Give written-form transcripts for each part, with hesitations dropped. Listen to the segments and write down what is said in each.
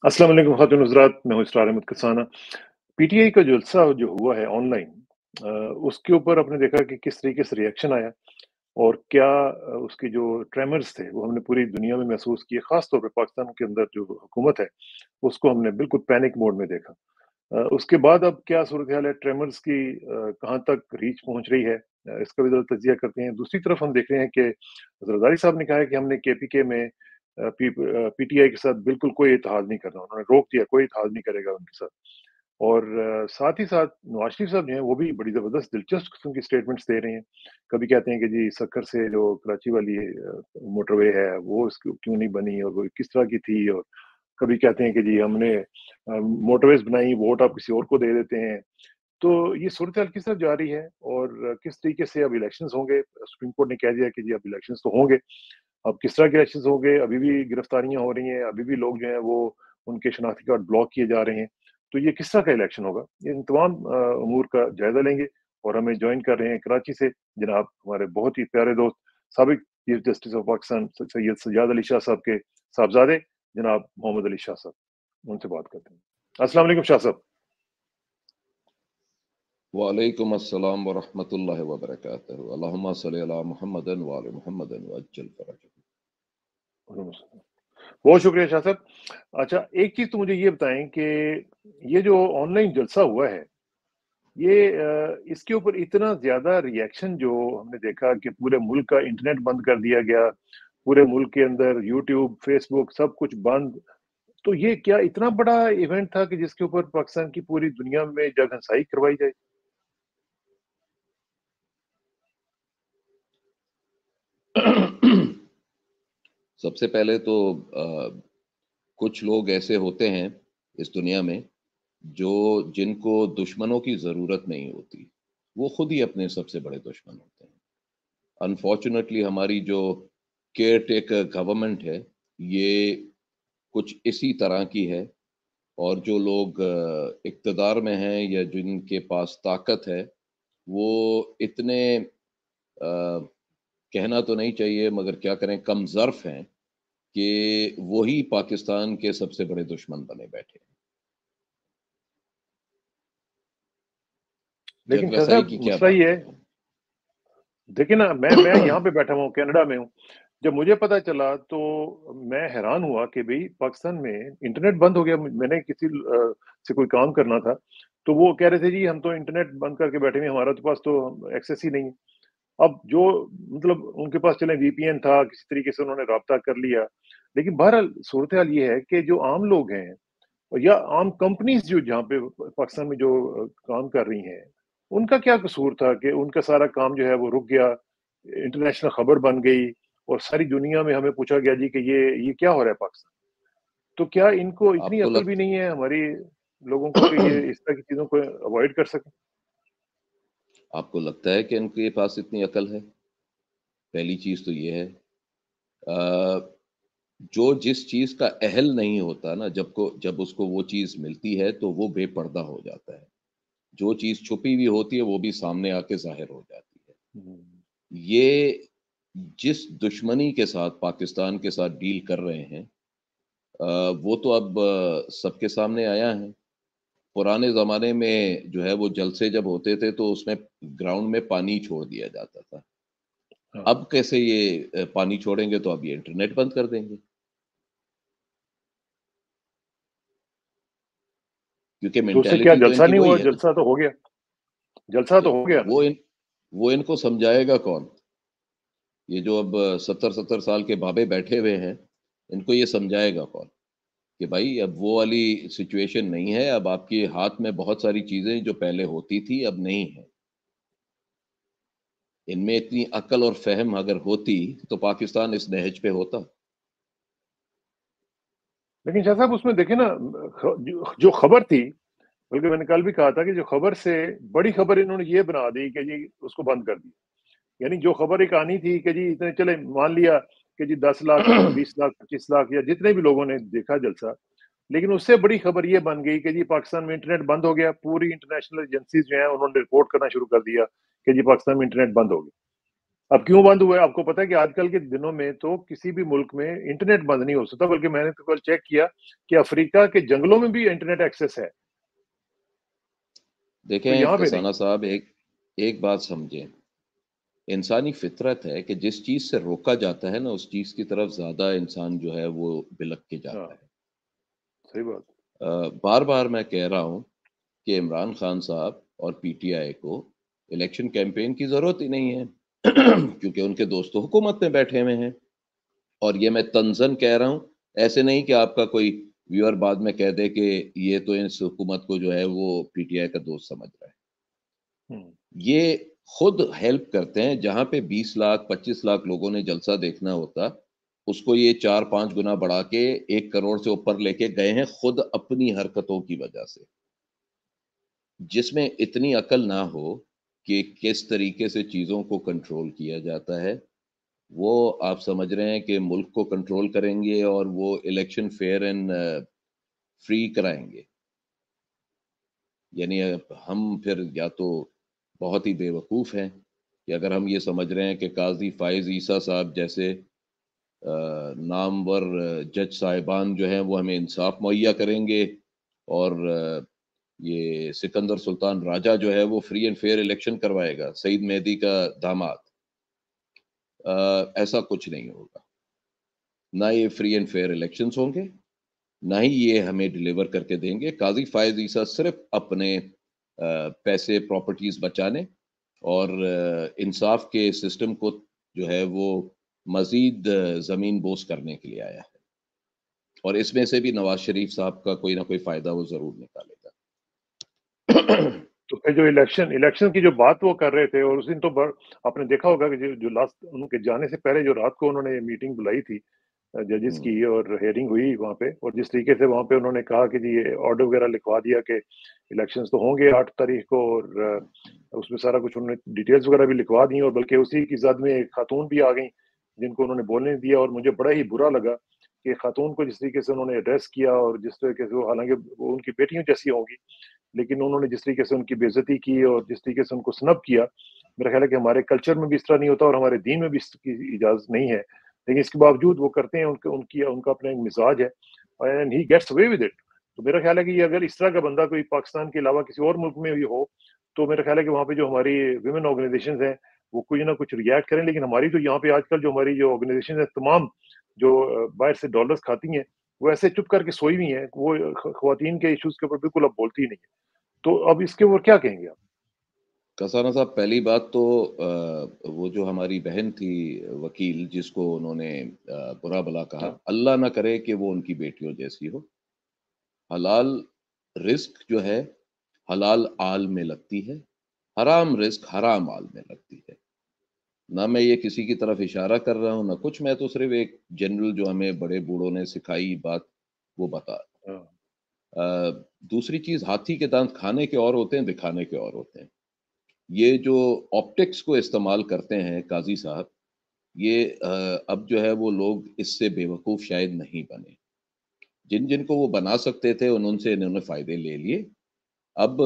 अस्सलाम वालेकुम ख़ातिन हज़रात, मैं हूँ इसरार अहमद कसाना। पीटीआई का जलसा जो हुआ है ऑनलाइन, अ, उसके ऊपर आपने देखा कि किस तरीके से रिएक्शन आया और क्या उसके जो ट्रेमर्स थे वो हमने पूरी दुनिया में महसूस किए। ख़ास तौर पे पाकिस्तान के अंदर जो हुकूमत है, उसको हमने बिल्कुल पैनिक मोड में देखा। उसके बाद अब क्या सूरत-ए-हाल है, ट्रेमर्स की कहाँ तक रीच पहुँच रही है, इसका भी ज़रा तज्ज़िया करते हैं। दूसरी तरफ हम देख रहे हैं कि ज़रदारी साहब ने कहा है कि हमने केपीके में पीटीआई के साथ बिल्कुल कोई इत्तेहाद नहीं करना। उन्होंने रोक दिया, कोई इत्तेहाद नहीं करेगा उनके साथ। और साथ ही साथ नवाज़ शरीफ साहब जो हैं, वो भी बड़ी ज़बरदस्त दिलचस्प किस्म की स्टेटमेंट्स दे रहे हैं। कभी कहते हैं कि जी सक्कर से जो कराची वाली मोटरवे है, वो इसको क्यों नहीं बनी और वो किस तरह की थी, और कभी कहते हैं कि जी हमने मोटरवेज़ बनाई, वोट आप किसी और को दे देते हैं। तो ये सूरत-हाल किस तरफ जा रही है और किस तरीके से अब इलेक्शंस होंगे? सुप्रीम कोर्ट ने कह दिया कि जी अब इलेक्शंस तो होंगे। अब किस तरह के इलेक्शंस होंगे? अभी भी गिरफ्तारियाँ हो रही हैं, अभी भी लोग जो हैं वो उनके शनाख्ती कार्ड ब्लॉक किए जा रहे हैं। तो ये किस तरह का इलेक्शन होगा? इन तमाम अमूर का जायज़ा लेंगे और हमें जॉइन कर रहे हैं कराची से जनाब हमारे बहुत ही प्यारे दोस्त, साबिक chief justice of Pakistan Syed Sajjad Ali Shah साहब के साहबजादे जनाब मोहम्मद अली शाह साहब। उनसे बात करते हैं। अस्सलाम वालेकुम शाह साहब। वालेकुम अस्सलाम वरहमतुल्लाहि वबरकातुहू। अल्लाहुम्मा सल्लि अला मुहम्मदिन व आलि मुहम्मदिन वअज्जिल फरजहू। बहुत शुक्रिया शाह साहब। अच्छा, एक चीज़ तो मुझे ये बताएँ कि ये जो ऑनलाइन जलसा हुआ है, ये इसके ऊपर इतना ज़्यादा रिएक्शन जो हमने देखा कि पूरे मुल्क का इंटरनेट बंद कर दिया गया, पूरे मुल्क के अंदर यूट्यूब, फेसबुक सब कुछ बंद। तो ये क्या इतना बड़ा इवेंट था कि जिसके ऊपर पाकिस्तान की पूरी दुनिया में जगहंसाई करवाई जाए? सबसे पहले तो कुछ लोग ऐसे होते हैं इस दुनिया में जो जिनको दुश्मनों की ज़रूरत नहीं होती। वो खुद ही अपने सबसे बड़े दुश्मन होते हैं। अनफॉर्चुनेटली हमारी जो केयर टेकर गवर्नमेंट है, ये कुछ इसी तरह की है। और जो लोग इक़्तिदार में हैं या जिनके पास ताकत है, वो इतने कहना तो नहीं चाहिए मगर क्या करें, कम ज़र्फ़ हैं कि वो ही पाकिस्तान के सबसे बड़े दुश्मन बने बैठे हैं। लेकिन शाह जगरसाई साहब की क्या मसला बात ये है, करूँ? देखिए ना, मैं यहाँ पे बैठा हुआ हूँ, कनाडा में हूँ। जब मुझे पता चला तो मैं हैरान हुआ कि भई पाकिस्तान में इंटरनेट बंद हो गया। मैंने किसी से कोई काम करना था, तो वो कह रहे थे जी हम तो इंटरनेट बंद करके बैठे हुए हैं, हमारे तो पास तो एक्सेस ही नहीं है। अब जो मतलब उनके पास चले वीपीएन था, किसी तरीके से उन्होंने राब्ता कर लिया। लेकिन बहरहाल सूरत-ए-हाल ये है कि जो आम लोग हैं या आम कंपनीज़ जो जहाँ पे पाकिस्तान में जो काम कर रही हैं, उनका क्या कसूर था कि उनका सारा काम जो है वो रुक गया, इंटरनेशनल खबर बन गई और सारी दुनिया में हमें पूछा गया जी कि ये क्या हो रहा है पाकिस्तान? तो क्या इनको इतनी आपको अक्ल लग भी नहीं है हमारी लोगों को कि ये इस तरह की चीज़ों को अवॉइड कर सकें? आपको लगता है कि इनके पास इतनी अकल है? पहली चीज़ तो ये है। जो जिस चीज़ का अहल नहीं होता ना, जब उसको वो चीज़ मिलती है तो वो बेपर्दा हो जाता है। जो चीज़ छुपी हुई होती है वो भी सामने आके ज़ाहिर हो जाती है। हुँ। ये जिस दुश्मनी के साथ पाकिस्तान के साथ डील कर रहे हैं, वो तो अब सबके सामने आया है। पुराने ज़माने में जो है वो जलसे जब होते थे तो उसमें ग्राउंड में पानी छोड़ दिया जाता था। हाँ, अब कैसे ये पानी छोड़ेंगे, तो अब ये इंटरनेट बंद कर देंगे। क्योंकि तो उससे क्या मेंटालिटी तो जलसा इनकी नहीं वही हुआ? है ना। जलसा तो हो गया, जलसा तो तो हो गया ना। वो इनको समझाएगा कौन? ये जो अब 70-70 साल के बाबे बैठे हुए हैं, इनको ये समझाएगा कौन? कि भाई अब वो वाली सिचुएशन नहीं है, अब आपके हाथ में बहुत सारी चीज़ें जो पहले होती थी, अब नहीं है। इनमें इतनी अक्ल और फ़हम अगर होती, तो पाकिस्तान इस नहज पे होता। लेकिन शाह साहब उसमें देखिए ना, जो जो खबर थी, बल्कि मैंने कल भी कहा था कि जो खबर से बड़ी खबर इन्होंने ये बना दी कि जी उसको बंद कर दिया। यानी जो खबर एक आनी थी कि जी इतने चले, मान लिया कि जी 10 लाख, 20 लाख, 25 लाख या जितने भी लोगों ने देखा जलसा, लेकिन उससे बड़ी खबर ये बन गई कि जी पाकिस्तान में इंटरनेट बंद हो गया। पूरी इंटरनेशनल एजेंसीज़ जो हैं उन्होंने रिपोर्ट करना शुरू कर दिया कि जी पाकिस्तान में इंटरनेट बंद हो गया। अब क्यों बंद हुआ है? आपको पता है कि आजकल के दिनों में तो किसी भी मुल्क में इंटरनेट बंद नहीं हो सकता, बल्कि मैंने तो कल चेक किया कि अफ्रीका के जंगलों में भी इंटरनेट एक्सेस है, तो देखें यहाँ पे नहीं। कसाना साहब, एक एक बात समझें, इंसानी फितरत है कि जिस चीज़ से रोका जाता है ना, उस चीज़ की तरफ ज़्यादा इंसान जो है वो बिलक के हाँ, जाता है। सही बात। बार बार मैं कह रहा हूँ कि इमरान खान साहब और पीटीआई को इलेक्शन कैंपेन की ज़रूरत ही नहीं है क्योंकि उनके दोस्त तो हुकूमत में बैठे हुए हैं। और ये मैं तंज़न कह रहा हूँ, ऐसे नहीं कि आपका कोई व्यूअर बाद में कह दे कि ये तो इस हुकूमत को जो है वो पीटीआई का दोस्त समझ रहा है। हुँ, ये खुद हेल्प करते हैं, जहाँ पे 20 लाख 25 लाख लोगों ने जलसा देखना होता, उसको ये 4-5 गुना बढ़ा के 1 करोड़ से ऊपर लेके गए हैं, खुद अपनी हरकतों की वजह से। जिसमें इतनी अकल ना हो कि किस तरीके से चीज़ों को कंट्रोल किया जाता है, वो आप समझ रहे हैं कि मुल्क को कंट्रोल करेंगे और वो इलेक्शन फेयर एंड फ्री कराएँगे। यानी हम फिर या तो बहुत ही बेवकूफ़ हैं कि अगर हम ये समझ रहे हैं कि काज़ी फ़ाइज़ ईसा साहब जैसे नामवर जज साहिबान जो हैं वो हमें इंसाफ़ मुहैया करेंगे और ये सिकंदर सुल्तान राजा जो है वो फ्री एंड फेयर इलेक्शन करवाएगा, सईद मेहदी का दामाद। ऐसा कुछ नहीं होगा। ना ये फ्री एंड फेयर इलेक्शंस होंगे, ना ही ये हमें डिलीवर करके देंगे। काज़ी फ़ायज़ ईसा सिर्फ़ अपने पैसे, प्रॉपर्टीज़ बचाने और इंसाफ़ के सिस्टम को जो है वो मज़ीद ज़मीन बोस करने के लिए आया है। और इसमें से भी नवाज़ शरीफ साहब का कोई ना कोई फ़ायदा वो ज़रूर निकालेगा। तो फिर जो इलेक्शन इलेक्शन की जो बात वो कर रहे थे, और उस दिन तो आपने देखा होगा कि जो जो लास्ट उनके जाने से पहले जो रात को उन्होंने मीटिंग बुलाई थी जजेस हुँ, की, और हियरिंग हुई वहाँ पे, और जिस तरीके से वहाँ पे उन्होंने कहा कि जी ये ऑर्डर वगैरह लिखवा दिया कि इलेक्शंस तो होंगे 8 तारीख को, और उसमें सारा कुछ उन्होंने डिटेल्स वगैरह भी लिखवा दी, और बल्कि उसी की जद में एक खातून भी आ गई जिनको उन्होंने बोलने नहीं दिया, और मुझे बड़ा ही बुरा लगा कि खातून को जिस तरीके से उन्होंने एड्रेस किया, और जिस तरीके से वो, हालांकि वो उनकी बेटियों जैसी होंगी, लेकिन उन्होंने जिस तरीके से उनकी बेइज्जती की और जिस तरीके से उनको स्नब किया, मेरा ख्याल है कि हमारे कल्चर में भी इस तरह नहीं होता और हमारे दीन में भी इसकी इजाज़त नहीं है। लेकिन इसके बावजूद वो करते हैं, उनका उनकी उनका अपना एक मिज़ाज है, and he gets away with it. तो मेरा ख्याल है कि ये अगर इस तरह का बंदा कोई पाकिस्तान के अलावा किसी और मुल्क में भी हो, तो मेरा ख्याल है कि वहाँ पे जो हमारी वुमेन ऑर्गनाइज़ेशंस हैं, वो कुछ ना कुछ रिएक्ट करें। लेकिन हमारी तो यहाँ पे आजकल जो हमारी जो ऑर्गनाइज़ेशन है तमाम, जो बाहर से डॉलर्स खाती हैं, वो ऐसे चुप करके सोई हुई हैं। वो ख़वातीन के इश्यूज़ के ऊपर बिल्कुल अब बोलती ही नहीं है। तो अब इसके ऊपर क्या कहेंगे आप? कसाना साहब, पहली बात तो वो जो हमारी बहन थी वकील जिसको उन्होंने बुरा-भला कहा, हाँ, अल्लाह ना करे कि वो उनकी बेटियों जैसी हो। हलाल रिज़्क जो है, हलाल आल में लगती है, हराम रिज़्क हराम आल में लगती है। ना मैं ये किसी की तरफ इशारा कर रहा हूँ, ना कुछ, मैं तो सिर्फ़ एक जनरल जो हमें बड़े बूढ़ों ने सिखाई बात, वो बता रहा हाँ, हूँ। दूसरी चीज़, हाथी के दाँत खाने के और होते हैं, दिखाने के और होते हैं। ये जो ऑप्टिक्स को इस्तेमाल करते हैं काज़ी साहब, ये अब जो है वो लोग इससे बेवकूफ़ शायद नहीं बने। जिन-जिन को वो बना सकते थे उनसे इन्होंने फ़ायदे ले लिए। अब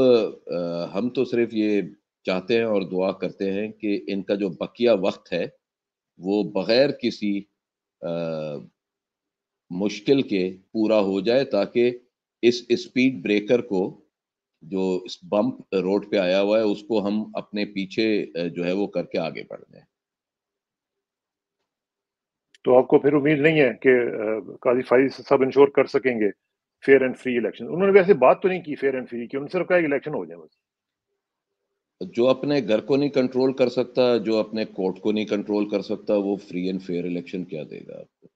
हम तो सिर्फ़ ये चाहते हैं और दुआ करते हैं कि इनका जो बकिया वक़्त है, वो बग़ैर किसी अ, मुश्किल के पूरा हो जाए, ताकि इस स्पीड ब्रेकर को, जो इस बम्प रोड पे आया हुआ है, उसको हम अपने पीछे जो है वो करके आगे बढ़ जाएँ। तो आपको फिर उम्मीद नहीं है कि काज़ी फाइज़ सब इंश्योर कर सकेंगे फेयर एंड फ्री इलेक्शन? उन्होंने वैसे बात तो नहीं की फेयर एंड फ्री की, उन्होंने सिर्फ कहा कि इलेक्शन हो जाए बस। जो अपने घर को नहीं कंट्रोल कर सकता, जो अपने कोर्ट को नहीं कंट्रोल कर सकता, वो फ्री एंड फेयर इलेक्शन क्या देगा आपको?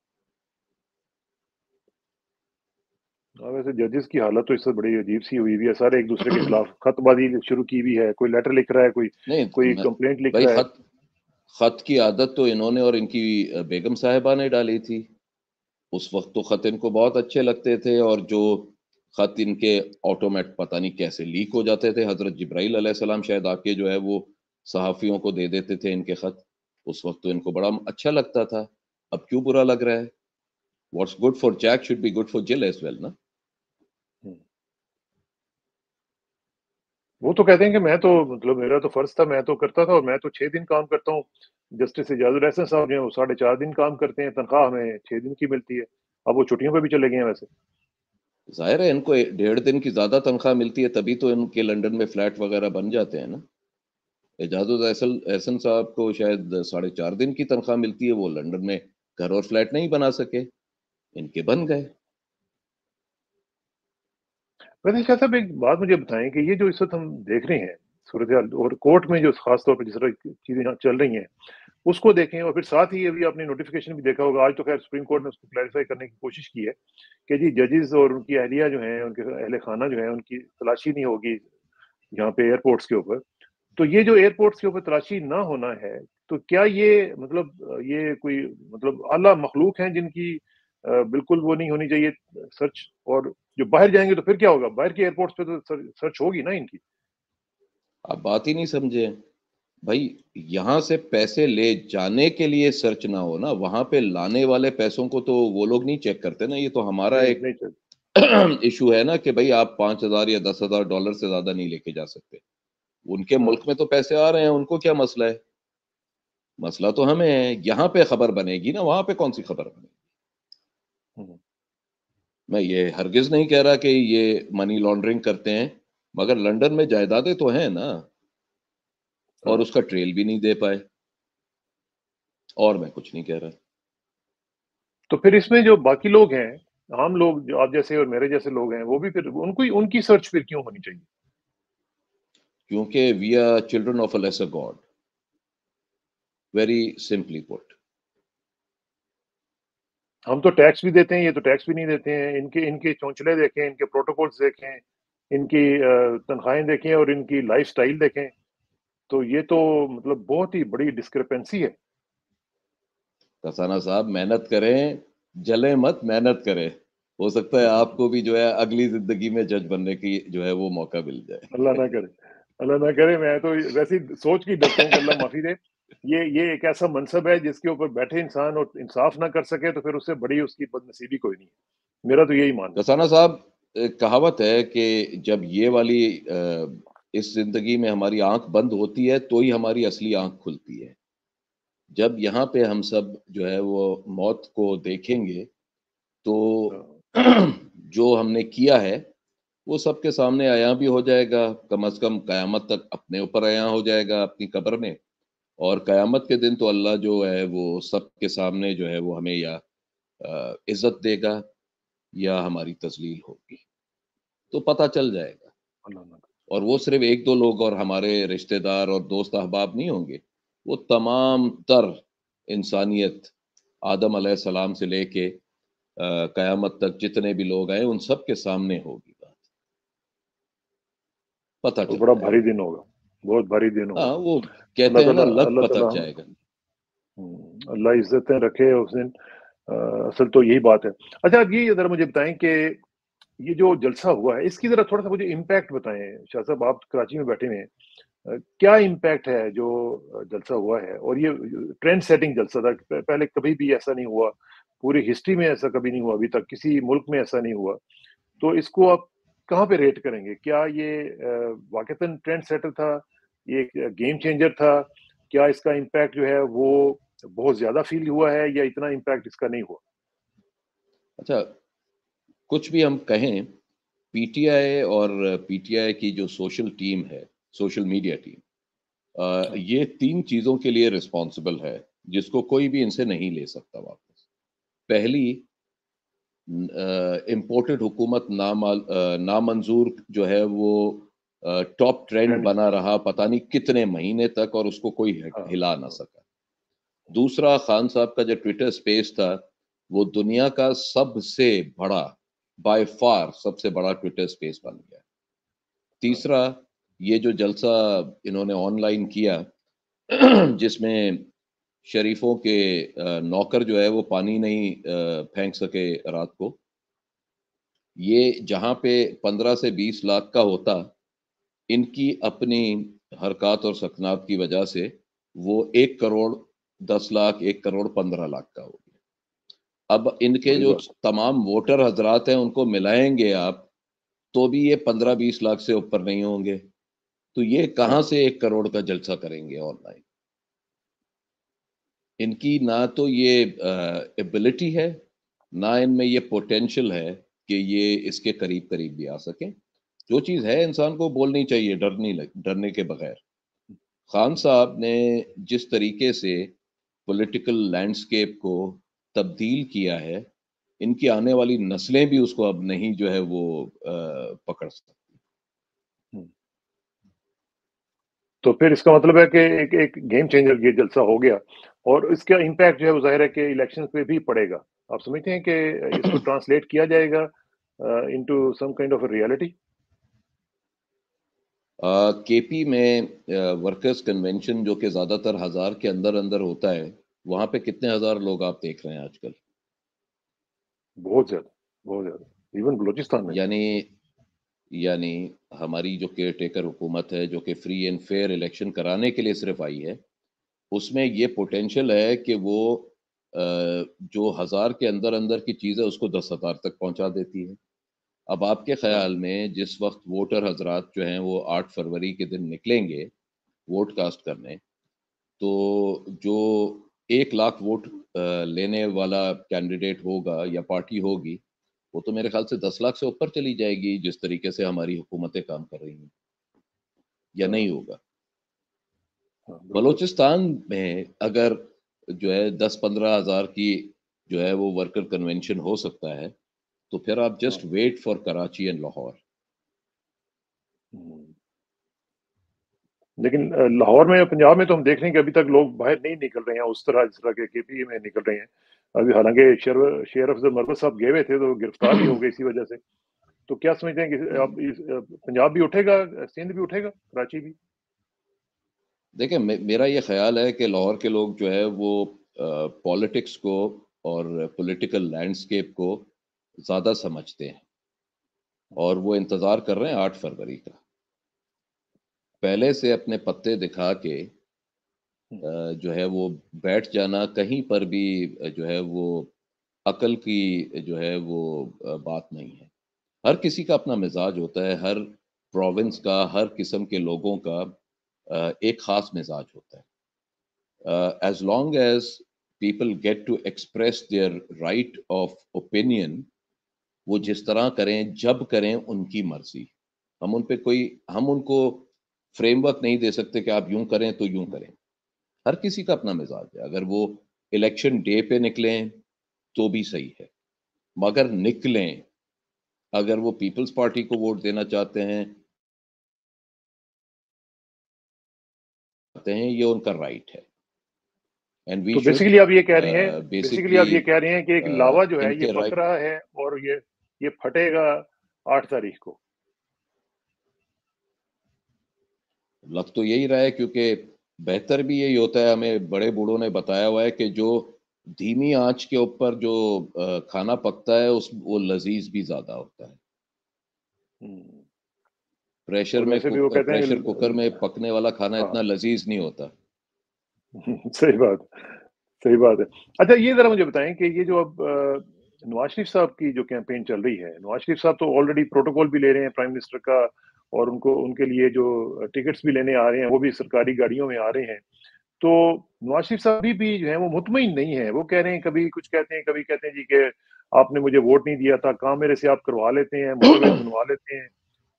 हाँ, वैसे जजेस की हालत तो इससे बड़ी अजीब-सी हुई हुई है, सारे एक-दूसरे के खिलाफ खतबाजी शुरू की हुई है, कोई लेटर लिख रहा है, कोई नहीं, कोई मैं कंप्लेंट लिख भाई, रहा है। खत खत की आदत तो इन्होंने और इनकी बेगम साहिबा ने डाली थी। उस वक़्त तो खत इनको बहुत अच्छे लगते थे, और जो खत इनके ऑटोमेट पता नहीं कैसे लीक हो जाते थे। हज़रत जिब्राइल अलैहिस्सलाम शायद आके जो है वो सहाफ़ियों को दे देते थे इनके खत। उस वक़्त तो इनको बड़ा अच्छा लगता था। अब क्यों बुरा लग रहा है? What's good for Jack should be good for Jill as well ना? हुँ, وہ تو کہتے ہیں کہ میں تو مطلب میرا تو فرض تھا، میں تو کرتا تھا اور میں تو 6 دن کام کرتا ہوں۔ جسٹس اعجاز الحسن صاحب جو ہیں وہ 4.5 دن کام کرتے ہیں، تنخواہ ہمیں 6 دن کی ملتی ہے۔ اب وہ چھٹیوں پہ بھی چلے گئے ہیں ویسے۔ ظاہر ہے ان کو 1.5 دن کی زیادہ تنخواہ ملتی ہے، تبھی تو ان کے لنڈن میں فلیٹ وغیرہ بن جاتے ہیں نا۔ اعجاز احسن صاحب کو شاید 4.5 دن کی تنخواہ ملتی ہے، وہ لنڈن میں گھر اور فلیٹ نہیں بنا سکے، ان کے بن گئے۔ ویسے شاہ صاحب ایک بات مجھے بتائیں کہ یہ جو اس وقت ہم دیکھ رہے ہیں صورتحال اور کورٹ میں جو خاص طور پہ جس طرح کی چیزیں یہاں چل رہی ہیں اس کو دیکھیں، اور پھر ساتھ ہی ابھی آپ نے نوٹیفیکیشن بھی دیکھا ہوگا، آج تو خیر سپریم کورٹ نے اس کو کلیریفائی کرنے کی کوشش کی ہے کہ جی ججز اور ان کی اہلیہ جو ہیں، ان کے اہل خانہ جو ہیں، ان کی تلاشی نہیں ہوگی یہاں پہ ایئرپورٹس کے اوپر۔ تو یہ جو ایئرپورٹس کے اوپر تلاشی نہ ہونا ہے، تو کیا یہ مطلب یہ کوئی مطلب اعلیٰ مخلوق ہیں جن کی بالکل وہ نہیں ہونی چاہیے سرچ، اور جو باہر جائیں گے تو پھر کیا ہوگا؟ باہر کے ایئرپورٹس پہ تو سرچ ہوگی نا ان کی۔ آپ بات ہی نہیں سمجھے بھائی، یہاں سے پیسے لے جانے کے لیے سرچ نہ ہو نا، وہاں پہ لانے والے پیسوں کو تو وہ لوگ نہیں چیک کرتے نا۔ یہ تو ہمارا نہیں ایک نہیں چل ایشو ہے نا کہ بھائی آپ 5,000 یا 10,000 ڈالر سے زیادہ نہیں لے کے جا سکتے۔ ان کے ہاں ملک میں تو پیسے آ رہے ہیں، ان کو کیا مسئلہ ہے؟ مسئلہ تو ہمیں ہے، یہاں پہ خبر بنے گی نا، وہاں پہ کون سی خبر بنے گی؟ ہوں۔ میں یہ ہرگز نہیں کہہ رہا کہ یہ منی لانڈرنگ کرتے ہیں، مگر لنڈن میں جائیدادیں تو ہیں نا، اور ہاں اس کا ٹریل بھی نہیں دے پائے، اور میں کچھ نہیں کہہ رہا۔ تو پھر اس میں جو باقی لوگ ہیں، عام لوگ جو آپ جیسے اور میرے جیسے لوگ ہیں، وہ بھی پھر ان کی سرچ پھر کیوں ہونی چاہیے؟ کیونکہ we are children of a lesser god, very simply put. ہم تو ٹیکس بھی دیتے ہیں، یہ تو ٹیکس بھی نہیں دیتے ہیں۔ ان کے چونچلے دیکھیں، ان کے پروٹوکولز دیکھیں، ان کی تنخواہیں دیکھیں اور ان کی لائف سٹائل دیکھیں، تو یہ تو مطلب بہت ہی بڑی ڈسکرپنسی ہے۔ کسانہ صاحب محنت کریں، جلیں مت، محنت کریں، ہو سکتا ہے آپ کو بھی جو ہے اگلی زندگی میں جج بننے کی جو ہے وہ موقع مل اللہ جائے۔ نہ کرے، اللہ نہ کرے۔ میں تو ویسے ہی سوچ کے ڈرتا ہوں کہ اللہ معافی دے۔ یہ ایک ایسا منصب ہے جس کے اوپر بیٹھے انسان اور انصاف نہ کر سکے تو پھر اس سے بڑی اس کی بد نصیبی کوئی نہیں ہے۔ میرا تو یہی ماننا کسانہ صاحب، ایک کہاوت ہے کہ جب یہ والی اس زندگی میں ہماری آنکھ بند ہوتی ہے تو ہی ہماری اصلی آنکھ کھلتی ہے۔ جب یہاں پہ ہم سب جو ہے وہ موت کو دیکھیں گے تو ہے۔ جو ہم نے کیا ہے وہ سب کے سامنے عیاں بھی ہو جائے گا، کم از کم قیامت تک اپنے اوپر عیاں ہو جائے گا اپنی قبر میں، اور قیامت کے دن تو اللہ جو ہے وہ سب کے سامنے جو ہے وہ ہمیں یا عزت دے گا یا ہماری تذلیل ہوگی، تو پتہ چل جائے گا۔ اللہ نہ کرے۔ اور وہ صرف ایک دو لوگ اور ہمارے رشتہ دار اور دوست احباب نہیں ہوں گے، وہ تمام تر انسانیت، آدم علیہ السلام سے لے کے قیامت تک جتنے بھی لوگ آئے ان سب کے سامنے ہوگی بات، پتہ تو چل بڑا جائے بھاری گا۔ دن ہوگا، بہت بھاری دن ہوگا۔ ہاں، وہ اللہ کہتے ہیں نا تعالیٰ لت اللہ پتک تعالیٰ جائے گا۔ اللہ عزتیں رکھے اس دن۔ اصل تو یہی بات ہے۔ اچھا اب یہ ذرا مجھے بتائیں کہ یہ جو جلسہ ہوا ہے اس کی ذرا تھوڑا سا مجھے امپیکٹ بتائیں شاہ صاحب، آپ کراچی میں بیٹھے ہوئے ہیں، کیا امپیکٹ ہے جو جلسہ ہوا ہے؟ اور یہ ٹرینڈ سیٹنگ جلسہ تھا، پہلے کبھی بھی ایسا نہیں ہوا، پوری ہسٹری میں ایسا کبھی نہیں ہوا، ابھی تک کسی ملک میں ایسا نہیں ہوا۔ تو اس کو آپ کہاں پہ ریٹ کریں گے؟ کیا یہ واقعتاً ٹرینڈ سیٹر تھا، یہ ایک گیم چینجر تھا؟ کیا اس کا امپیکٹ جو ہے وہ بہت زیادہ فیل ہوا ہے یا اتنا امپیکٹ اس کا نہیں ہوا؟ اچھا، کچھ بھی ہم کہیں، پی ٹی آئی اور پی ٹی آئی کی جو سوشل ٹیم ہے، سوشل میڈیا ٹیم، یہ 3 چیزوں کے لیے رسپانسبل ہے جس کو کوئی بھی ان سے نہیں لے سکتا واپس۔ پہلی، امپورٹڈ حکومت نامنظور جو ہے وہ ٹاپ ٹرینڈ ٹرینڈ بنا رہا پتہ نہیں کتنے مہینے تک، اور اس کو کوئی ہاں ہلا نہ ہاں سکا۔ دوسرا، خان صاحب کا جو ٹویٹر سپیس تھا وہ دنیا کا سب سے بڑا، بائی فار سب سے بڑا ٹویٹر سپیس بن گیا۔ ہاں تیسرا، یہ جو جلسہ انہوں نے آن لائن کیا جس میں شریفوں کے نوکر جو ہے وہ پانی نہیں پھینک سکے رات کو، یہ جہاں پہ 15 سے 20 لاکھ کا ہوتا، ان کی اپنی حرکات اور سکنات کی وجہ سے وہ 1 کروڑ 10 لاکھ 1 کروڑ 15 لاکھ کا ہو گیا۔ اب ان کے بڑی جو بات تمام ووٹر حضرات ہیں ان کو ملائیں گے آپ تو بھی یہ 15-20 لاکھ سے اوپر نہیں ہوں گے۔ تو یہ کہاں ہاں سے 1 کروڑ کا جلسہ کریں گے آن لائن؟ ان کی نہ تو یہ ایبلٹی ہے، نہ ان میں یہ پوٹینشل ہے کہ یہ اس کے قریب قریب بھی آ سکیں۔ جو چیز ہے انسان کو بولنی چاہیے ڈرنے کے بغیر۔ خان صاحب نے جس طریقے سے پولیٹیکل لینڈسکیپ کو تبدیل کیا ہے، ان کی آنے والی نسلیں بھی اس کو اب نہیں جو ہے وہ پکڑ سکتی۔ تو پھر اس کا مطلب ہے کہ ایک گیم چینجر یہ جلسہ ہو گیا، اور اس کا امپیکٹ جو ہے وہ ظاہر ہے کہ الیکشن پہ بھی پڑے گا۔ آپ سمجھتے ہیں کہ اس کو ٹرانسلیٹ کیا جائے گا into some kind of reality? K P میں ورکرز کنونشن جو کہ زیادہ تر 1000 کے اندر اندر ہوتا ہے، وہاں پہ کتنے ہزار لوگ آپ دیکھ رہے ہیں آج کل؟ بہت زیادہ، بہت زیادہ، ایون بلوچستان میں بھی۔ یعنی ہماری جو کیئر ٹیکر حکومت ہے، جو کہ فری اینڈ فیئر الیکشن کرانے کے لیے صرف آئی ہے، اس میں یہ پوٹینشل ہے کہ وہ جو 1000 کے اندر اندر کی چیز ہے اس کو 10,000 تک پہنچا دیتی ہے۔ اب آپ کے ہاں خیال میں جس وقت ووٹر حضرات جو ہیں وہ 8 فروری کے دن نکلیں گے ووٹ کاسٹ کرنے، تو جو 1 لاکھ ووٹ لینے والا کینڈیڈیٹ ہوگا یا پارٹی ہوگی، وہ تو میرے خیال سے 10 لاکھ سے اوپر چلی جائے گی، جس طریقے سے ہماری حکومتیں کام کر رہی ہیں، یا ہاں نہیں ہوگا؟ ہاں بالکل۔ بلوچستان میں اگر جو ہے 10-15 ہزار کی جو ہے وہ ورکر کنونشن ہو سکتا ہے، تو پھر آپ ہاں just wait for Karachi and Lahore. ہوں۔ لیکن لاہور میں، پنجاب میں تو ہم دیکھ رہے ہیں کہ ابھی تک لوگ باہر نہیں نکل رہے ہیں اس طرح جس طرح کے پی میں نکل رہے ہیں ابھی، حالانکہ شیر افضل مربت صاحب گئے ہوئے تھے تو گرفتار بھی ہو گئے اسی وجہ سے۔ تو کیا سمجھتے ہیں کہ اب پنجاب بھی اٹھے گا، سندھ بھی اٹھے گا، کراچی بھی؟ دیکھیں میرا یہ خیال ہے کہ لاہور کے لوگ جو ہے وہ پالیٹکس کو اور پولیٹیکل لینڈسکیپ کو زیادہ سمجھتے ہیں، اور وہ انتظار کر رہے ہیں 8 فروری کا، پہلے سے اپنے پتے دکھا کے جو ہے وہ بیٹھ جانا کہیں پر بھی جو ہے وہ عقل کی جو ہے وہ بات نہیں ہے۔ ہر کسی کا اپنا مزاج ہوتا ہے، ہر پروونس کا، ہر قسم کے لوگوں کا ایک خاص مزاج ہوتا ہے۔ As long as people get to express their right of opinion, وہ جس طرح کریں جب کریں ان کی مرضی، ہم ان کو فریم ورک نہیں دے سکتے کہ آپ یوں کریں تو یوں کریں۔ ہر کسی کا اپنا مزاج ہے، اگر وہ الیکشن ڈے پہ نکلیں تو بھی صحیح ہے، مگر نکلیں، اگر وہ پیپلز پارٹی کو ووٹ دینا چاہتے ہیں یہ ان کا رائٹ ہے، اینڈ وی تو شوڈ بیسیکلی آپ یہ کہہ رہے ہیں، بیسکلی کہ ایک لاوا جو ہے ان یہ کے پک رائٹ۔ رہا ہے، اور یہ پھٹے گا 8 تاریخ کو؟ لگ تو یہی رہا ہے، کیونکہ بہتر بھی یہی ہوتا ہے، ہمیں بڑے بوڑھوں نے بتایا ہوا ہے کہ جو دھیمی آنچ کے اوپر جو کھانا پکتا ہے وہ لذیذ بھی زیادہ ہوتا ہے۔ ہوں۔ پریشر اور میں ویسے بھی وہ کہتے ہیں پریشر کوکر میں پکنے والا کھانا ہاں اتنا لذیذ نہیں ہوتا۔ صحیح بات، صحیح بات ہے۔ اچھا یہ ذرا مجھے بتائیں کہ یہ جو اب نواز شریف صاحب کی جو کیمپین چل رہی ہے، نواز شریف صاحب تو آلریڈی پروٹوکول بھی لے رہے ہیں پرائم منسٹر کا، اور ان کے لیے جو ٹکٹس بھی لینے آ رہے ہیں وہ بھی سرکاری گاڑیوں میں آ رہے ہیں۔ تو نواز شریف صاحب بھی جو ہے وہ مطمئن نہیں ہے، وہ کہہ رہے ہیں، کبھی کچھ کہتے ہیں، کبھی کہتے ہیں جی کہ آپ نے مجھے ووٹ نہیں دیا تھا، کام میرے سے آپ کروا لیتے ہیں، موٹر ویز بنوا لیتے ہیں،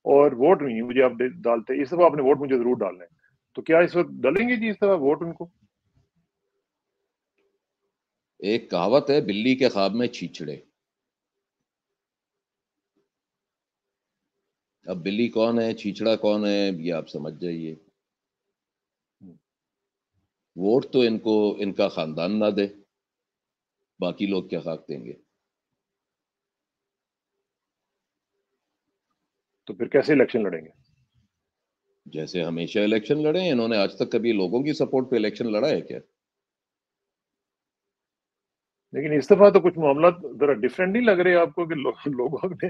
اور ووٹ نہیں مجھے آپ ڈالتے، اس دفعہ آپ نے ووٹ مجھے ضرور ڈالنا ہے۔ تو کیا اس وقت ڈالیں گے جی اس دفعہ ووٹ ان کو؟ ایک کہاوت ہے، بلی کے خواب میں چھیچڑے۔ اب بلی کون ہے، چھیچڑا کون ہے، یہ آپ سمجھ جائیے۔ ووٹ تو ان کا خاندان نہ دے، باقی لوگ کیا خاک دیں گے؟ تو پھر کیسے الیکشن لڑیں گے؟ جیسے ہمیشہ الیکشن لڑے ہیں انہوں نے، آج تک کبھی لوگوں کی سپورٹ پہ الیکشن لڑا ہے کیا؟ لیکن اس دفعہ تو کچھ معاملات ذرا ڈفرینٹ نہیں لگ رہے آپ کو، کہ لوگوں نے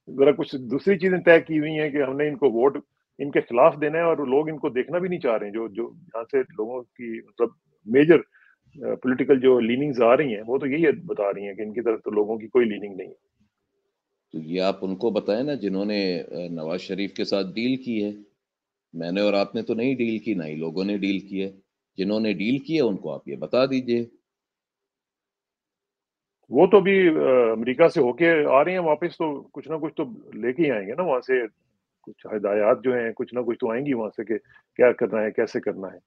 ذرا کچھ دوسری چیزیں طے کی ہوئی ہیں کہ ہم نے ان کو ووٹ ان کے خلاف دینا ہے، اور لوگ ان کو دیکھنا بھی نہیں چاہ رہے ہیں، جو جہاں سے لوگوں کی مطلب میجر پولیٹیکل جو لیننگز آ رہی ہیں وہ تو یہی بتا رہی ہیں کہ ان کی طرف تو لوگوں کی کوئی لیننگ نہیں ہے۔ تو یہ آپ ان کو بتائیں نا جنہوں نے نواز شریف کے ساتھ ڈیل کی ہے، میں نے اور آپ نے تو نہیں ڈیل کی، نہ ہی لوگوں نے ڈیل کی ہے. جنہوں نے ڈیل کی ہے ان کو آپ یہ بتا دیجئے. وہ تو بھی امریکہ سے ہو کے آ رہے ہیں واپس، تو کچھ نہ کچھ تو لے کے ہی آئیں گے نا وہاں سے. کچھ ہدایات جو ہیں کچھ نہ کچھ تو آئیں گی وہاں سے کہ کیا کرنا ہے، کیسے کرنا ہے.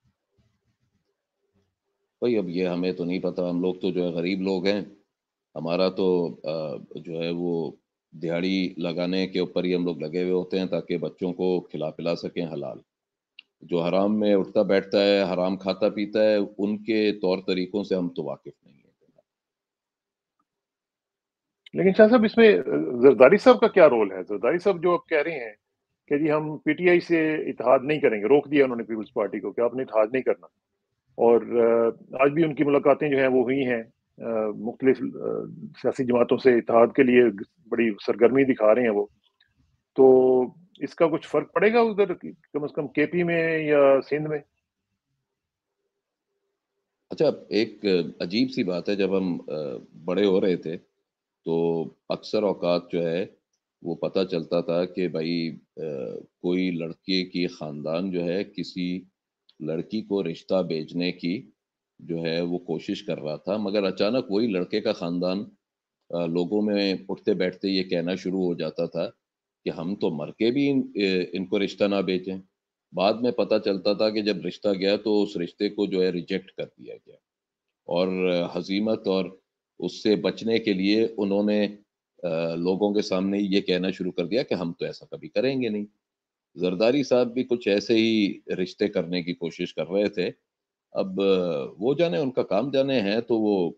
بھائی اب یہ ہمیں تو نہیں پتا، ہم لوگ تو جو ہے غریب لوگ ہیں. ہمارا تو جو ہے وہ دیہڑی لگانے کے اوپر ہی ہم لوگ لگے ہوئے ہوتے ہیں تاکہ بچوں کو کھلا پلا سکیں حلال. جو حرام میں اٹھتا بیٹھتا ہے، حرام کھاتا پیتا ہے، ان کے طور طریقوں سے ہم تو واقف نہیں ہیں. لیکن شاہ صاحب اس میں زرداری صاحب کا کیا رول ہے؟ زرداری صاحب جو آپ کہہ رہے ہیں کہ جی ہم پی ٹی آئی سے اتحاد نہیں کریں گے، روک دیا انہوں نے پیپلز پارٹی کو کہ آپ نے اتحاد نہیں کرنا، اور آج بھی ان کی ملاقاتیں جو ہیں وہ ہوئی ہیں مختلف سیاسی جماعتوں سے اتحاد کے لیے بڑی سرگرمی دکھا رہے ہیں وہ. تو اس کا کچھ فرق پڑے گا ادھر کم از کم کے پی میں یا سندھ میں؟ اچھا، ایک عجیب سی بات ہے، جب ہم بڑے ہو رہے تھے تو اکثر اوقات جو ہے وہ پتہ چلتا تھا کہ بھائی کوئی لڑکے کی خاندان جو ہے کسی لڑکی کو رشتہ بھیجنے کی جو ہے وہ کوشش کر رہا تھا، مگر اچانک وہی لڑکے کا خاندان لوگوں میں اٹھتے بیٹھتے یہ کہنا شروع ہو جاتا تھا کہ ہم تو مر کے بھی ان کو رشتہ نہ بھیجیں. بعد میں پتہ چلتا تھا کہ جب رشتہ گیا تو اس رشتے کو جو ہے ریجیکٹ کر دیا گیا، اور حزیمت اور اس سے بچنے کے لیے انہوں نے لوگوں کے سامنے یہ کہنا شروع کر دیا کہ ہم تو ایسا کبھی کریں گے نہیں. زرداری صاحب بھی کچھ ایسے ہی رشتے کرنے کی کوشش کر رہے تھے. اب وہ جانے، ان کا کام جانے ہیں تو وہ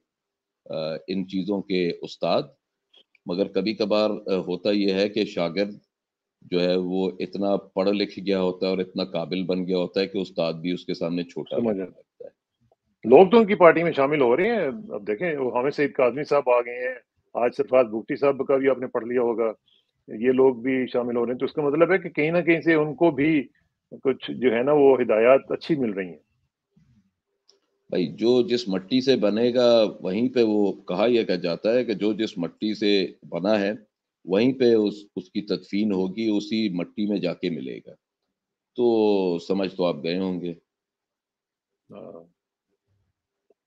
ان چیزوں کے استاد. مگر کبھی کبھار ہوتا یہ ہے کہ شاگرد جو ہے وہ اتنا پڑھ لکھ گیا ہوتا ہے اور اتنا قابل بن گیا ہوتا ہے کہ استاد بھی اس کے سامنے چھوٹا سمجھ لگنے آئے. لگتا ہے. لوگ تو ان کی پارٹی میں شامل ہو رہے ہیں. اب دیکھیں وہ حامد سعید کاظمی صاحب آ گئے ہیں، آج سرفراز بھٹی صاحب کا بھی آپ نے پڑھ لیا ہوگا، یہ لوگ بھی شامل ہو رہے ہیں. تو اس کا مطلب ہے کہ کہیں نہ کہیں سے ان کو بھی کچھ جو ہے نا وہ ہدایات اچھی مل رہی ہیں. بھائی جو جس مٹی سے بنے گا وہیں پہ، وہ کہا یہ کہ جاتا ہے کہ جو جس مٹی سے بنا ہے وہیں پہ اس کی تدفین ہوگی، اسی مٹی میں جا کے ملے گا. تو سمجھ تو آپ گئے ہوں گے. ہاں.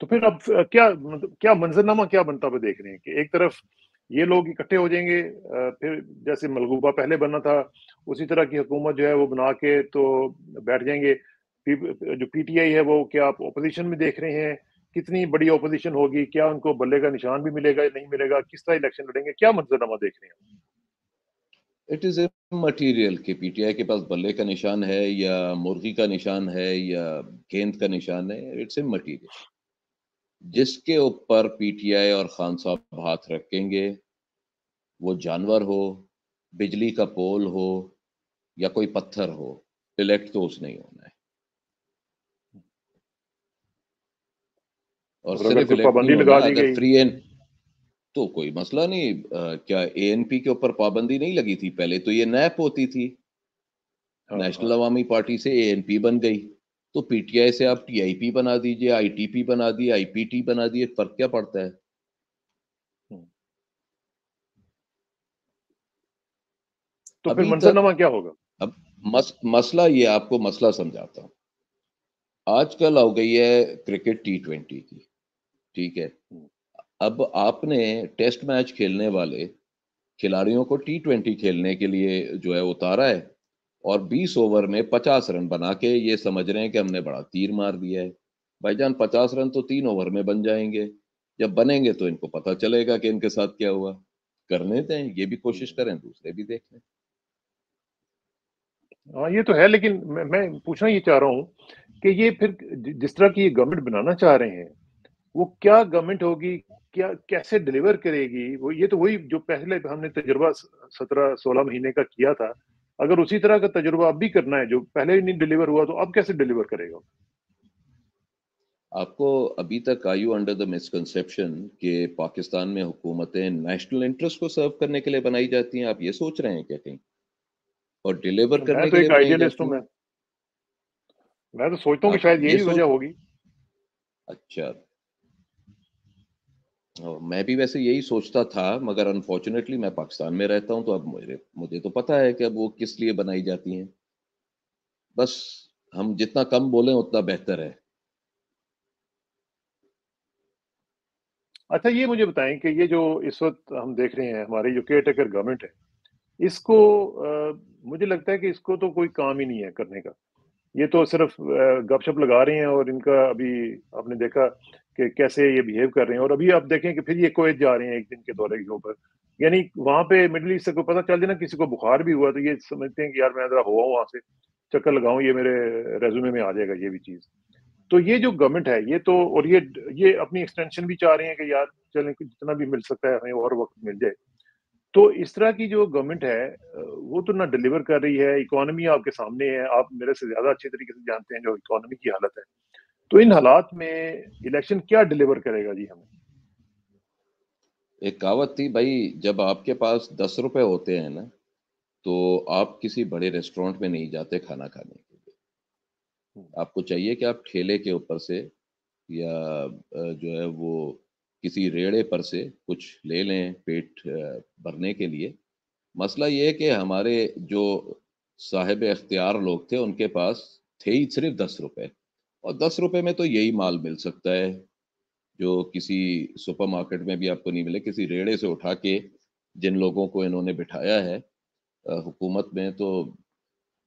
تو پھر اب کیا مطلب کیا منظرنامہ کیا بنتا ہوا دیکھ رہے ہیں کہ ایک طرف یہ لوگ اکٹھے ہو جائیں گے، پھر جیسے ملغوبہ پہلے بننا تھا اسی طرح کی حکومت جو ہے وہ بنا کے تو بیٹھ جائیں گے. جو پی ٹی آئی ہے وہ کیا آپ اپوزیشن میں دیکھ رہے ہیں؟ کتنی بڑی اپوزیشن ہوگی؟ کیا ان کو بلے کا نشان بھی ملے گا یا نہیں ملے گا؟ کس طرح الیکشن لڑیں گے؟ کیا منظرنامہ دیکھ رہے ہیں؟ اٹ از اے مٹیریل کہ پی ٹی آئی کے پاس بلے کا نشان ہے یا مرغی کا نشان ہے یا گیند کا نشان ہے. It's a material. جس کے اوپر پی ٹی آئی اور خان صاحب ہاتھ رکھیں گے، وہ جانور ہو، بجلی کا پول ہو یا کوئی پتھر ہو، الیکٹ تو اس نہیں ہونا ہے. اور اور اگر صرف کوئی الیکٹ نہیں پابندی ہونا لگا ہے، دی اگر گئی؟ فری اینڈ تو کوئی مسئلہ نہیں. کیا اے این پی کے اوپر پابندی نہیں لگی تھی پہلے؟ تو یہ نیپ ہوتی تھی. ہاں نیشنل ہاں. عوامی پارٹی سے اے این پی بن گئی، تو پی ٹی آئی سے آپ ٹی آئی پی بنا دیجئے، آئی ٹی پی بنا دیے، آئی پی ٹی بنا دیے، فرق کیا پڑتا ہے؟ تو پھر ابھی تک منظرنامہ کیا ہوگا؟ اب مسئلہ یہ، آپ کو مسئلہ سمجھاتا ہوں. آج کل ہو گئی ہے کرکٹ T20 کی، ٹھیک ہے. اب آپ نے ٹیسٹ میچ کھیلنے والے کھلاڑیوں کو T20 کھیلنے کے لیے جو ہے اتارا ہے، اور 20 اوور میں 50 رن بنا کے یہ سمجھ رہے ہیں کہ ہم نے بڑا تیر مار دیا ہے. بھائی جان 50 رن تو 3 اوور میں بن جائیں گے. جب بنیں گے تو ان کو پتہ چلے گا کہ ان کے ساتھ کیا ہوا. کرنے دیں، یہ بھی کوشش کریں، دوسرے بھی دیکھ لیں. ہاں یہ تو ہے، لیکن میں پوچھنا یہ چاہ رہا ہوں کہ یہ پھر جس طرح کی یہ گورنمنٹ بنانا چاہ رہے ہیں وہ کیا گورنمنٹ ہوگی؟ کیا کیسے ڈلیور کرے گی وہ؟ یہ تو وہی جو پہلے ہم نے تجربہ 17-16 مہینے کا کیا تھا، اگر اسی طرح کا تجربہ اب بھی کرنا ہے جو پہلے ہی نہیں ڈلیور ہوا تو اب کیسے ڈلیور کرے گا؟ آپ کو ابھی تک آئی یو انڈر دا مسکنسیپشن کہ پاکستان میں حکومتیں نیشنل انٹرسٹ کو سرو کرنے کے لیے بنائی جاتی ہیں؟ آپ یہ سوچ رہے ہیں کیا کہیں؟ اور ڈیلیور میں کرنے تو کے لیے ایک بنائی آئیڈیلسٹ ہوں. جاتی ہیں؟ میں تو سوچتا ہوں کہ آپ شاید یہ یہی وجہ سوچ ہوگی. اچھا. میں بھی ویسے یہی سوچتا تھا، مگر انفارچونیٹلی میں پاکستان میں رہتا ہوں تو اب مجھے تو پتہ ہے کہ اب وہ کس لیے بنائی جاتی ہیں. बस हम जितना कम बोलें उतना बेहतर है। अच्छा, ये मुझे बताएँ कि ये जो इस वक़्त हम देख रहे हैं, हमारी जो केयर टेकर गवर्नमेंट है, इसको मुझे लगता है कि इसको तो कोई काम ही नहीं है करने का। ये तो सिर्फ़ गपशप लगा रहे हैं और इनका अभी आपने देखा कि कैसे ये बिहेव कर रहे हैं और अभी आप देखें कि फिर ये कुवैत जा रहे हैं 1 दिन के दौरे के ऊपर। यानी वहाँ पे मिडल ईस्ट से कोई पता चल जाए ना किसी को बुखार भी हुआ तो ये समझते हैं कि यार मैं ज़रा हो आऊँ वहाँ से, चक्कर लगाऊँ, ये मेरे रेज़्यूमे में आ जाएगा ये भी चीज़। तो ये जो गवर्नमेंट है, ये तो और ये अपनी एक्सटेंशन भी चाह रही है कि यार चलें जितना भी मिल सकता है हमें और वक़्त मिल जाए। तो इस तरह की जो गवर्नमेंट है वो तो ना डिलीवर कर रही है, इकोनॉमी आपके सामने है, आप मेरे से ज़्यादा अच्छे तरीके से जानते हैं जो इकोनॉमी की हालत है। तो इन हालात में इलेक्शन क्या डिलीवर करेगा जी हमें? एक कहावत थी भाई, जब आपके पास 10 रुपए होते हैं ना, तो आप किसी बड़े रेस्टोरेंट में नहीं जाते खाना खाने के लिए। हुँ, आपको चाहिए कि आप ठेले के ऊपर से या जो है वो किसी रेड़े पर से कुछ ले लें पेट भरने के लिए। मसला ये है कि हमारे जो साहिब इख्तियार लोग थे, उनके पास थे ही सिर्फ़ 10 रुपए और 10 रुपए में तो यही माल मिल सकता है, जो किसी सुपरमार्केट में भी आपको नहीं मिले। किसी रेड़े से उठा के जिन लोगों को इन्होंने बिठाया है हुकूमत में, तो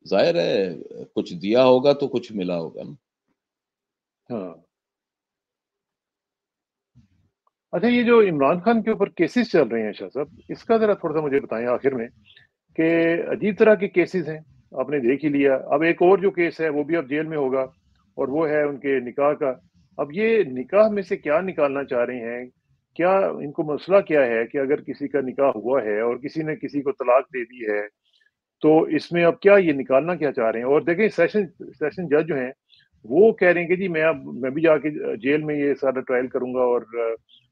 ज़ाहिर है कुछ दिया होगा तो कुछ मिला होगा ना। हाँ। अच्छा, ये जो इमरान खान के ऊपर केसेस चल रहे हैं शाह साहब, इसका ज़रा थोड़ा-सा मुझे बताएँ आखिर में कि अजीब तरह के केसेस हैं, आपने देख ही लिया। अब एक और जो केस है वो भी अब जेल में होगा और वो है उनके निकाह का। अब ये निकाह में से क्या निकालना चाह रहे हैं? क्या इनको मसला क्या है कि अगर किसी का निकाह हुआ है और किसी ने किसी को तलाक दे दी है, तो इसमें अब क्या ये निकालना क्या चाह रहे हैं? और देखें सेशन सेशन जज जो हैं, वो कह रहे हैं कि जी मैं भी जाके जेल में ये सारा ट्रायल करूँगा और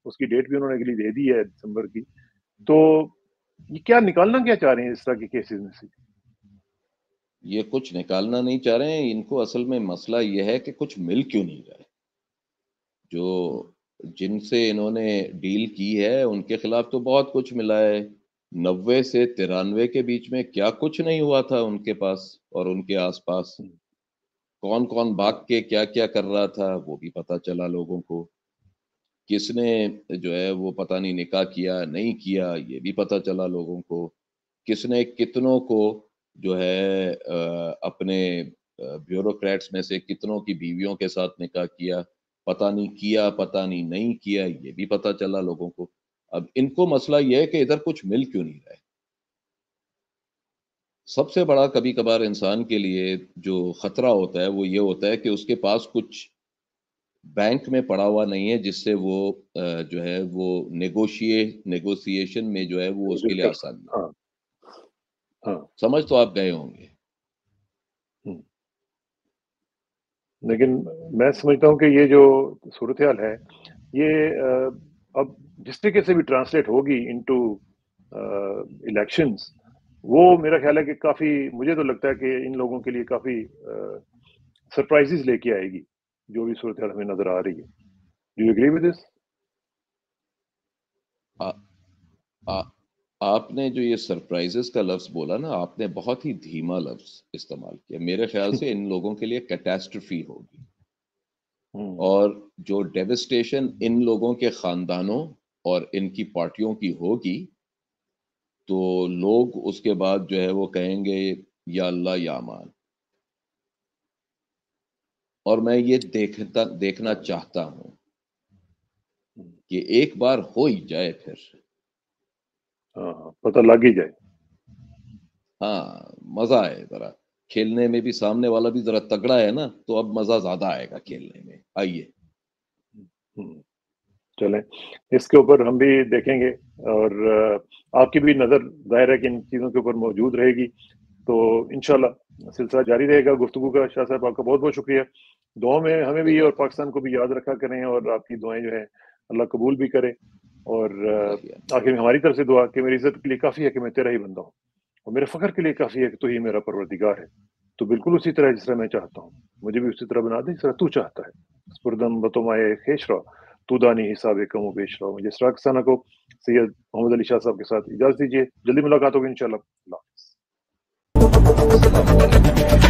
उसकी डेट भी उन्होंने अगली दे दी है दिसंबर की। तो ये क्या निकालना क्या चाह रहे हैं इस तरह के केसेज़ में से? ये कुछ निकालना नहीं चाह रहे हैं, इनको असल में मसला ये है कि कुछ मिल क्यों नहीं रहा है। हुँ, जो जिनसे इन्होंने डील की है, उनके खिलाफ तो बहुत कुछ मिला है। 90 से 93 के बीच में क्या कुछ नहीं हुआ था उनके पास और उनके आस-पास। हुँ, कौन-कौन भाग हाँ, के क्या-क्या कर रहा था, वो भी पता चला लोगों को। किसने जो है वो पता नहीं निकाह किया, नहीं किया, ये भी पता चला लोगों को। किसने कितनों को जो है अपने ब्यूरोक्रेट्स में से कितनों की बीवियों के साथ निकाह किया, पता नहीं नहीं किया, ये भी पता चला लोगों को। अब इनको मसला ये है कि इधर कुछ मिल क्यों नहीं रहा है। सबसे बड़ा कभी-कभार इंसान के लिए जो खतरा होता है, वो ये होता है कि उसके पास कुछ बैंक में पड़ा हुआ नहीं है, जिससे वो जो है वो नेगोशिएशन में जो है वो उसके कोशिश लिए कर आसानी हो। हाँ, हाँ, समझ तो आप गए होंगे। हुँ। लेकिन मैं समझता हूँ कि ये जो सूरत-हाल है, ये अब जिस तरीके से भी ट्रांसलेट होगी इनटू इलेक्शंस, वो मेरा ख़्याल है कि काफ़ी मुझे तो लगता है कि इन लोगों के लिए काफ़ी सरप्राइज़ेज़ लेके आएगी, जो भी सूरत-हाल हमें नज़र आ रही है। Do you agree with this? आ आ आपने जो ये सरप्राइज़ेज़ का लफ़्ज़ बोला ना, आपने बहुत ही धीमा लफ़्ज़ इस्तेमाल किया। मेरे ख़्याल से इन लोगों के लिए कैटास्ट्रॉफ़ी होगी हुँ, और जो डेवास्टेशन इन लोगों के ख़ानदानों और इनकी पार्टियों की होगी, तो लोग उसके बाद जो है वो कहेंगे, या अल्लाह या अमान। और मैं ये देखना हाँ, चाहता हूँ हुँ, कि एक बार हो ही जाए फिर। हाँ, हाँ, पता लग ही जाए। हाँ, मज़ा आए ज़रा। खेलने में भी सामने वाला भी ज़रा तगड़ा है ना, तो अब मज़ा ज़्यादा आएगा खेलने में। आइए। हुँ। चलें, इसके ऊपर हम भी देखेंगे और आपकी भी नज़र ज़ाहिर है कि इन चीज़ों के ऊपर मौजूद रहेगी। तो इंशाल्लाह सिलसिला जारी रहेगा गुफ्तगू का। शाह साहब आपका बहुत-बहुत शुक्रिया। दुआओं में हमें भी और जज़ाकल्लाह पाकिस्तान को भी याद रखा करें और आपकी दुआएँ जो हैं अल्लाह कबूल भी करे और इलाहिया। आखिर में हमारी तरफ से दुआ कि मेरी इज़्ज़त के लिए काफ़ी है कि मैं तेरा ही बंदा हूँ और मेरे फ़ख्र के लिए काफ़ी है कि तू ही मेरा परवरदिगार है। तो बिल्कुल उसी तरह जिस तरह मैं चाहता हूँ, मुझे भी उसी तरह बना दे जिस तरह तू चाहता है। स्पुरदम बतोमाए ख़ेश रहो, तू दानी हिसाबे कम व बेश रहो। मुझे इसरार रसाना को सैयद मोहम्मद अली शाह साहब के साथ इजाज़त दीजिए। जल्दी मुलाकात होगी इंशाअल्लाह। अल्लाह हाफ़िज़। अस्सलामु अलैकुम।